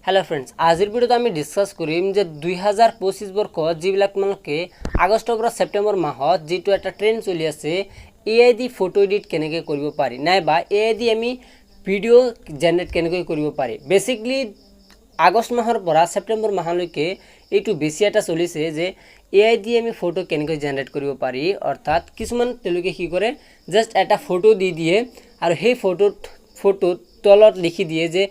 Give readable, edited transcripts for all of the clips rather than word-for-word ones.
Hello friends आजिर भिडिओत आमी discuss करिम जे 2025 बर्षत जिबिलाक मानके আগষ্টৰ পৰা সেপ্টেম্বৰ মাহত যেটো এটা ট্ৰেন্ড চলি আছে এআই দি ফটো এডিট কেনেকৈ কৰিব পাৰি নাইবা এআই দি আমি ভিডিও জেনাৰেট কেনেকৈ কৰিব পাৰি বেসিক্যালি আগষ্ট মাহৰ পৰা সেপ্টেম্বৰ মাহলৈকে এইটো বেছি এটা চলিছে যে এআই দি আমি ফটো কেনেকৈ জেনাৰেট কৰিব পাৰি অৰ্থাৎ কিছুমান তেলুকে কি কৰে জাস্ট এটা ফটো দি দিয়ে আৰু সেই ফটো তলত লিখি দিয়ে যে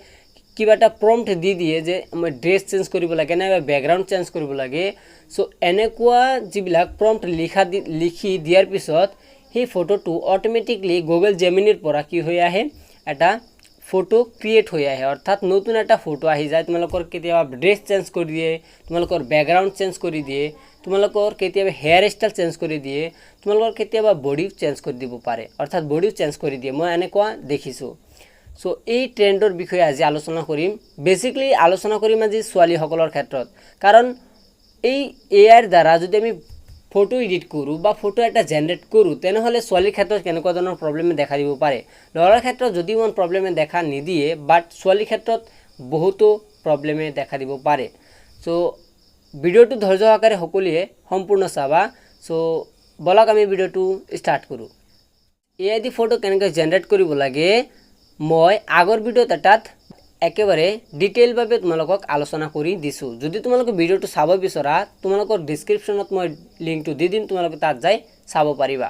কিবা এটা প্ৰম্পট দি দিয়ে যে মই ড্ৰেছ চেঞ্জ কৰিব লাগে না বেকগ্ৰাউণ্ড চেঞ্জ কৰিব লাগে সো এনেকুৱা যিবিলাক প্ৰম্পট লিখি দিয়াৰ পিছত সেই ফটোটো অটোমেটিকলি গুগল জেমিনিৰ পৰা কি হৈ আহে এটা ফটো ক্ৰিয়েট হৈ আহে অৰ্থাৎ নতুন এটা ফটো আহি যায় তোমালোকৰ কেতিয়াবা ড্ৰেছ চেঞ্জ কৰি দিয়ে তোমালোকৰ বেকগ্ৰাউণ্ড চেঞ্জ কৰি দিয়ে তোমালোকৰ কেতিয়াবা হেয়াৰ ষ্টাইল চেঞ্জ কৰি দিয়ে তোমালোকৰ কেতিয়াবা বডি চেঞ্জ কৰি দিব পাৰে অৰ্থাৎ বডিও চেঞ্জ কৰি দিয়ে মই এনেকুৱা দেখিছোঁ সো এই ট্ৰেন্ডৰ বিষয়ে আজি আলোচনা কৰিম বেসিক্যালি আলোচনা কৰিম আজি ছোৱালী সকলৰ ক্ষেত্ৰত কাৰণ এই এআইৰ দ্বাৰা যদি আমি ফটো এডিট কৰো বা ফটো এটা জেনাৰেট কৰো তেনেহলে ছোৱালীৰ ক্ষেত্ৰত কেনেকুৱা ধৰণৰ প্ৰবলেম দেখা দিব পাৰে ল'ৰাৰ ক্ষেত্ৰত যদি ইমান প্ৰবলেম দেখা নিদিয়ে বাট ছোৱালীৰ ক্ষেত্ৰত বহুতো প্ৰবলেম দেখা দিব পাৰে সো ভিডিওটো ধৈৰ্য সহকাৰে সকলোৱে সম্পূৰ্ণ চাবা সো বলক আমি ভিডিওটো ষ্টাৰ্ট কৰো এআই দি ফটো কেনেকৈ জেনাৰেট কৰিব লাগে মই আগৰ ভিডিওত এটাত একেবাৰে ডিটেইল ভাবে তোমালোকক আলোচনা কৰি দিছো যদি তোমালোকে ভিডিওটো চাব বিচৰা তোমালোকৰ ডেসক্ৰিপচনত মই লিংকটো দি দিম তোমালোকে তাত যাই চাব পাৰিবা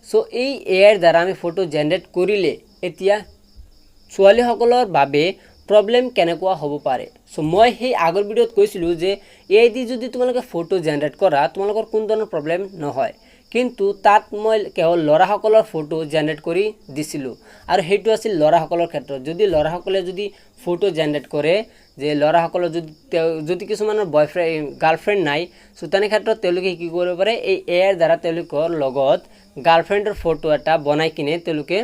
সো এই এআইৰ দ্বাৰা আমি ফটো জেনাৰেট কৰিলে এতিয়া ছোৱালী সকলৰ বাবে প্ৰবলেম কেনেকুৱা হ'ব পাৰে সো মই সেই আগৰ ভিডিওত কৈছিলো যে এআই দি যদি তোমালোকে ফটো জেনাৰেট কৰা তোমালোকৰ কোন ধৰণৰ প্ৰবলেম নহয় কিন্তু তাত মই কেৱল লৰাসকলৰ ফটো জেনাৰেট কৰি দিছিলো আৰু হেতু আছিল লৰাসকলৰ ক্ষেত্ৰত যদি লৰাসকলে যদি ফটো জেনাৰেট কৰে যে লৰাসকলৰ যদি কিছুমানৰ বয়ফ্ৰেণ্ড গাৰ্লফ্ৰেণ্ড নাই সো তেনে ক্ষেত্ৰত তেওঁলোকে কি কৰিব পাৰে এই এআইৰ দ্বাৰা তেওঁলোকৰ লগত গাৰ্লফ্ৰেণ্ডৰ ফটো এটা বনাই কিনে তেওঁলোকে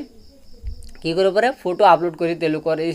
কি কৰিব পাৰে ফটো আপলোড কৰি তেওঁলোকৰ এই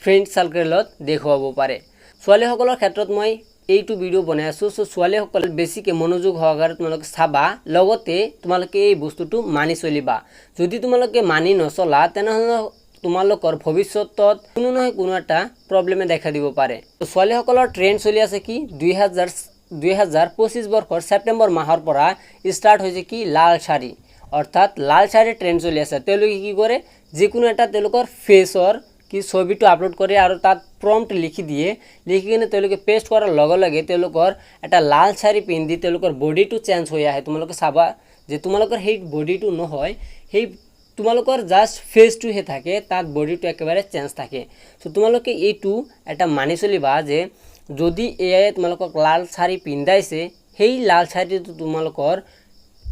ফ্ৰেণ্ড সাৰ্কেলত দেখুৱাব পাৰে ছোৱালী সকলৰ ক্ষেত্ৰত মই এইটো ভিডিও বনাই আছো সো ছোৱালী সকল বেছিকে মনোযোগ সহকাৰে তোমালোকে চাবা লগতে তোমালোকে এই বস্তুটো মানি চলিবা যদি তোমালোকে মানি নচলা তেনেহলে তোমালোকৰ ভৱিষ্যতত কোনো নহয় কোনো এটা প্ৰবলেমে দেখা দিব পাৰে ছোৱালী সকলৰ ট্ৰেন্ড চলি আছে কি 2025 বৰ্ষৰ সেপ্টেম্বৰ মাহৰ পৰা ষ্টাৰ্ট হৈছে কি লাল শাড়ী অৰ্থাৎ লাল শাড়ী ট্ৰেন্ড চলি আছে তেওঁলোকে কি কৰে যিকোনো এটা তেওঁলোকৰ ফেসৰ কি ছবিটো আপলোড কৰে আৰু তাত প্ৰম্পট লিখি দিয়ে লিখি কিনে তেওঁলোকে পেস্ট কৰাৰ লগে লগে তেওঁলোকৰ এটা লাল শাড়ী পিন্ধি তেওঁলোকৰ বডিটো চেঞ্জ হৈ আহে তোমালোকে চাবা যে তোমালোকৰ সেই বডিটো নহয় সেই তোমালোকৰ জাস্ট ফেসটো হে থাকে তাত বডিটো একেবাৰে চেঞ্জ থাকে সো তোমালোকে এইটো এটা মানি চলিবা যে যদি এআই তোমালোকক লাল শাড়ী পিন্ধাইছে সেই লাল শাড়ীটো তোমালোকৰ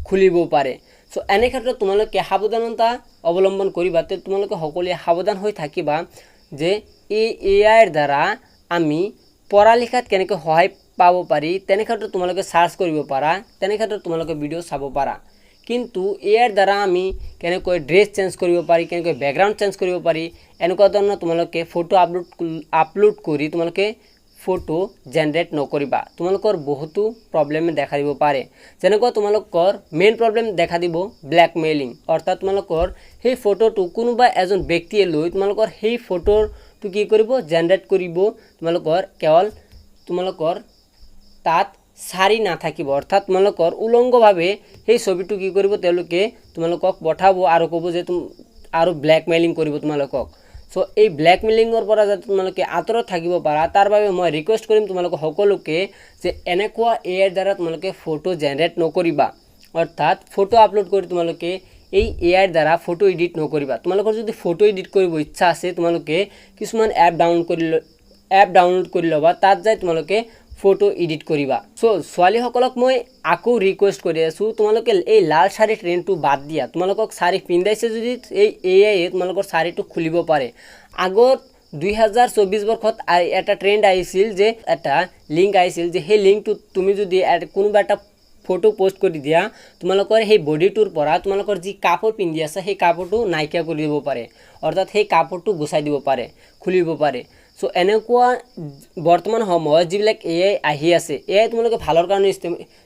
খুলিব পাৰে সো এনে ক্ষেত্ৰত তোমালোকে সাৱধানতা অৱলম্বন কৰিবা তে তোমালোকে সকলোৱে সাৱধান হৈ থাকিবা যে এই এআইৰ দ্বাৰা আমি পঢ়া লিখাত কেনেকৈ সহায় পাব পাৰি তেনে ক্ষেত্ৰত তোমালোকে সাৰ্চ কৰিব পাৰা তেনে ক্ষেত্ৰত তোমালোকে ভিডিও চাব পাৰা কিন্তু এআইৰ দ্বাৰা আমি কেনেকৈ ড্ৰেছ চেঞ্জ কৰিব পাৰি কেনেকৈ বেকগ্ৰাউণ্ড চেঞ্জ কৰিব পাৰি এনেকুৱা ধৰণৰ তোমালোকে ফটো আপলোড কৰি তোমালোকে ফটো জেনাৰেট নকৰিবা তোমালোকৰ বহুতো প্ৰবলেম দেখা দিব পাৰে যেনেকুৱা তোমালোকৰ মেইন প্ৰবলেম দেখা দিব ব্ল্যাকমেইলিং অৰ্থাৎ তোমালোকৰ সেই ফটোটো কোনোবা এজন ব্যক্তিয়ে লৈ তোমালোকৰ সেই ফটোটো কি কৰিব জেনাৰেট কৰিব তোমালোকৰ কেৱল তোমালোকৰ তাত সাৰি নাথাকিব অৰ্থাৎ তোমালোকৰ উলংগভাৱে সেই ছবিটো কি কৰিব তেওঁলোকে তোমালোকক পঠাব আৰু ক'ব যে আৰু ব্ল্যাকমেইলিং কৰিব তোমালোকক সো এই ব্ল্যাকমেইলিংৰ পৰা যাতে তোমালোকে আঁতৰত থাকিব পাৰা তাৰ বাবে মই ৰিকুৱেষ্ট কৰিম তোমালোক সকলোকে যে এনেকুৱা এআইৰ দ্বাৰা তোমালোকে ফটো জেনাৰেট নকৰিবা অৰ্থাৎ ফটো আপলোড কৰি তোমালোকে এই এআইৰ দ্বাৰা ফটো এডিট নকৰিবা তোমালোকৰ যদি ফটো এডিট কৰিব ইচ্ছা আছে তোমালোকে কিছুমান এপ ডাউনলোড কৰি লবা তাত যাই তোমালোকে ফটো এডিট কৰিবা সো ছোৱালী সকলক মই আকৌ ৰিকুৱেষ্ট কৰি আছো তোমালোকে এই লাল শাড়ী ট্ৰেন্ডটো বাদ দিয়া তোমালোকক শাড়ী পিন্ধাইছে যদি এই এআই তোমালোকৰ শাড়ীটো খুলিব পাৰে আগত 2024 বৰ্ষত এটা ট্ৰেন্ড আহিছিল যে এটা লিংক আহিছিল যে সেই লিংকটো তুমি যদি কোনোবা এটা ফটো পোস্ট কৰি দিয়া তোমালোকৰ সেই বডিটোৰ পৰা তোমালোকৰ যি কাপোৰ পিন্ধি আছে সেই কাপোৰটো নাইকিয়া কৰি দিব পাৰে অৰ্থাৎ সেই কাপোৰটো গুচাই দিব পাৰে খুলিব পাৰে সো এনেকুৱা বৰ্তমান সময়ত যিবিলাক এআই আহি আছে এআই তোমালোকে ভালৰ কাৰণে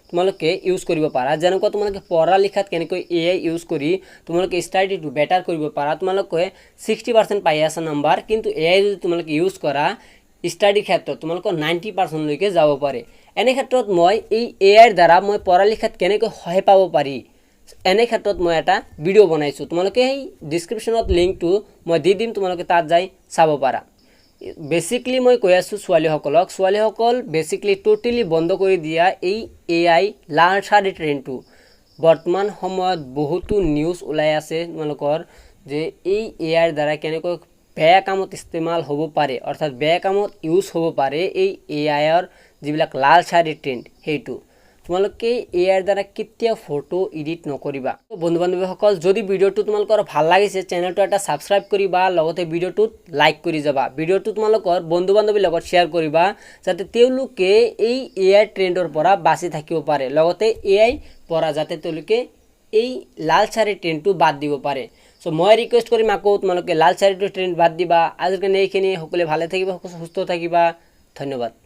তোমালোকে ইউজ কৰিব পাৰা যেনেকুৱা তোমালোকে পঢ়া লিখাত কেনেকৈ এআই ইউজ কৰি তোমালোকে ষ্টাডিটো বেটাৰ কৰিব পাৰা তোমালোকে 60% পাই আছে নম্বৰ কিন্তু এআই যদি তোমালোকে ইউজ কৰা ষ্টাডিৰ ক্ষেত্ৰত তোমালোকৰ 90% লৈকে যাব পাৰে। এনে ক্ষেত্ৰত মই এই এআইৰ দ্বাৰা মই পঢ়া লিখাত কেনেকৈ সহায় পাব পাৰি এনে ক্ষেত্ৰত মই এটা ভিডিঅ' বনাইছোঁ। তোমালোকে এই ডিছক্ৰিপশ্যনত লিংকটো মই দি দিম, তোমালোকে তাত যাই চাব পাৰা। বেচিকলি মই কৈ আছোঁ ছোৱালীসকল বেচিকলি টোটেলি বন্ধ কৰি দিয়া এই এআই লাৰ্চাৰী ট্ৰেণ্ডটো। বৰ্তমান সময়ত বহুতো নিউজ ওলাই আছে তোমালোকৰ যে এই এআইৰ দ্বাৰা কেনেকৈ বেয়া কামত ইস্তেমাল হ'ব পাৰে, অৰ্থাৎ বেয়া কামত ইউজ হ'ব পাৰে এই এআইৰ যিবিলাক লালচাৰী ট্ৰেণ্ড সেইটো। তোমালোকে এআইৰ দ্বাৰা কেতিয়াও ফটো এডিট নকৰিবা। বন্ধু বান্ধৱীসকল, যদি ভিডিঅ'টো তোমালোকৰ ভাল লাগিছে চেনেলটো এটা ছাবস্ক্ৰাইব কৰিবা, লগতে ভিডিঅ'টোত লাইক কৰি যাবা। ভিডিঅ'টো তোমালোকৰ বন্ধু বান্ধৱীৰ লগত শ্বেয়াৰ কৰিবা যাতে তেওঁলোকে এই এআই ট্ৰেণ্ডৰ পৰা বাচি থাকিব পাৰে, লগতে এআই পৰা যাতে তেওঁলোকে এই লালচাৰী ট্ৰেণ্ডটো বাদ দিব পাৰে। চ' মই ৰিকুৱেষ্ট কৰিম আকৌ তোমালোকে লালচাৰীটো ট্ৰেণ্ড বাদ দিবা। আজিৰ কাৰণে এইখিনি, সকলোৱে ভালে থাকিবা, সুস্থ থাকিবা। ধন্যবাদ।